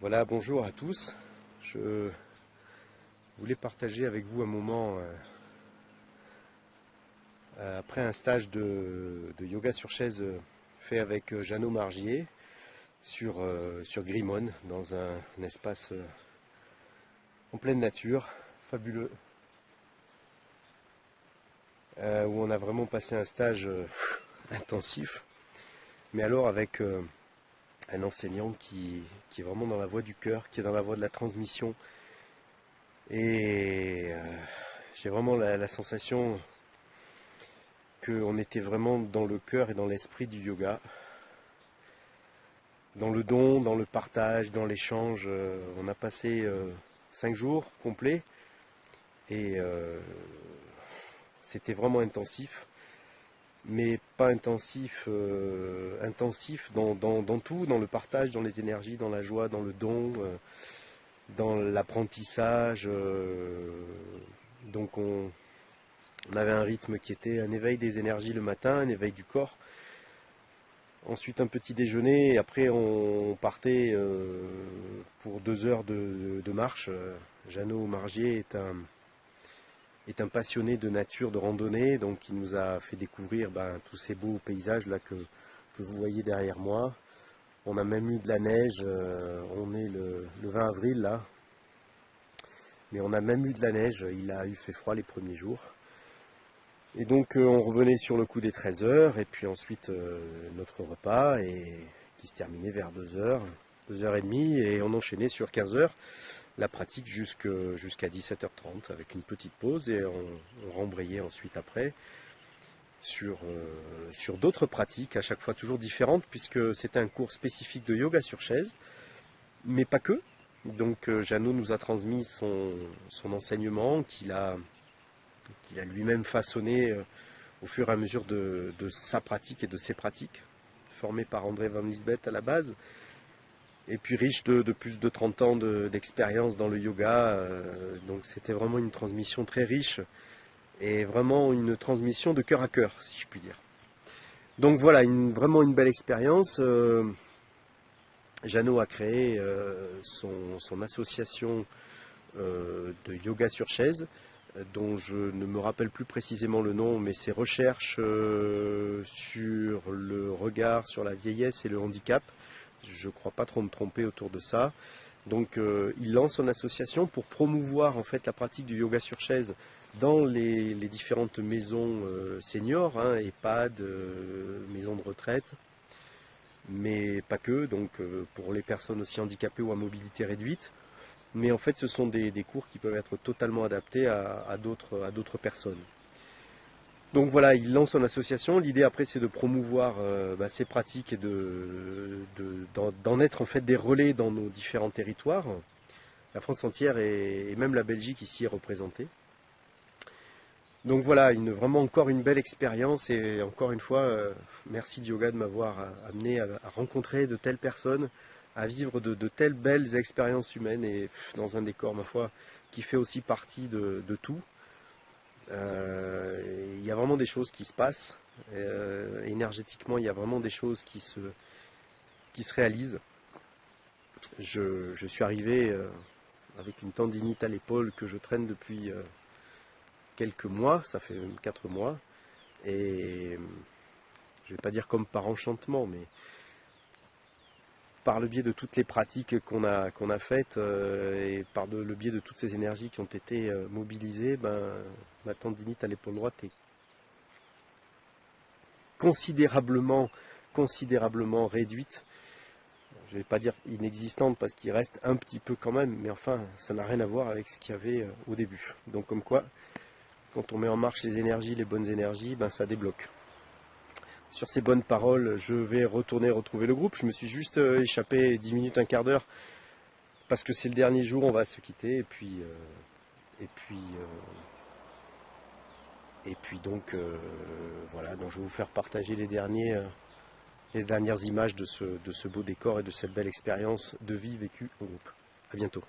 Voilà, bonjour à tous. Je voulais partager avec vous un moment après un stage de yoga sur chaise fait avec Jeannot Margier sur Grimone, dans un espace en pleine nature, fabuleux, où on a vraiment passé un stage intensif, mais alors avec un enseignant qui est vraiment dans la voie du cœur, qui est dans la voie de la transmission. Et j'ai vraiment la sensation qu'on était vraiment dans le cœur et dans l'esprit du yoga, dans le don, dans le partage, dans l'échange. On a passé 5 jours complets et c'était vraiment intensif, mais pas intensif, intensif dans tout, dans le partage, dans les énergies, dans la joie, dans le don, dans l'apprentissage. Donc on avait un rythme qui était un éveil des énergies le matin, un éveil du corps. Ensuite un petit déjeuner et après on partait pour 2 heures de marche. Jeannot Margier est un passionné de nature, de randonnée, donc il nous a fait découvrir tous ces beaux paysages là que vous voyez derrière moi. On a même eu de la neige, on est le 20 avril là, mais on a même eu de la neige, il a eu fait froid les premiers jours. Et donc on revenait sur le coup des 13 heures et puis ensuite notre repas qui se terminait vers 2 heures, 2h30 et on enchaînait sur 15 heures la pratique jusqu'à 17h30 avec une petite pause et on rembrayait ensuite après sur d'autres pratiques, à chaque fois toujours différentes puisque c'était un cours spécifique de yoga sur chaise, mais pas que. Donc Jeannot nous a transmis son enseignement qu'il a lui-même façonné au fur et à mesure de sa pratique et de ses pratiques, formé par André Van Lisbeth à la base, et puis riche de plus de 30 ans d'expérience dans le yoga. Donc c'était vraiment une transmission très riche et vraiment une transmission de cœur à cœur, si je puis dire. Donc voilà, vraiment une belle expérience. Jeannot a créé son association de yoga sur chaise, dont je ne me rappelle plus précisément le nom, mais c'est recherches sur le regard sur la vieillesse et le handicap. Je ne crois pas trop me tromper autour de ça. Donc il lance son association pour promouvoir en fait la pratique du yoga sur chaise dans les différentes maisons seniors, hein, EHPAD, maisons de retraite, mais pas que, donc pour les personnes aussi handicapées ou à mobilité réduite. Mais en fait, ce sont des cours qui peuvent être totalement adaptés à d'autres personnes. Donc voilà, il lance son association. L'idée après, c'est de promouvoir ces pratiques et d'en être en fait des relais dans nos différents territoires. La France entière et même la Belgique ici est représentée. Donc voilà, vraiment encore une belle expérience et encore une fois, merci Yoga de m'avoir amené à rencontrer de telles personnes, à vivre de telles belles expériences humaines et dans un décor, ma foi, qui fait aussi partie de tout. Il y a vraiment des choses qui se passent, énergétiquement, il y a vraiment des choses qui se réalisent. Je suis arrivé avec une tendinite à l'épaule que je traîne depuis quelques mois, ça fait même 4 mois, et je ne vais pas dire comme par enchantement, mais par le biais de toutes les pratiques qu'on a faites et par le biais de toutes ces énergies qui ont été mobilisées, ma tendinite à l'épaule droite est considérablement réduite. Je ne vais pas dire inexistante parce qu'il reste un petit peu quand même, mais enfin, ça n'a rien à voir avec ce qu'il y avait au début. Donc comme quoi, quand on met en marche les énergies, les bonnes énergies, ça débloque. Sur ces bonnes paroles, je vais retourner retrouver le groupe. Je me suis juste échappé 10 minutes, un quart d'heure, parce que c'est le dernier jour, on va se quitter. Et puis donc, voilà, donc je vais vous faire partager les dernières images de ce beau décor et de cette belle expérience de vie vécue au groupe. À bientôt.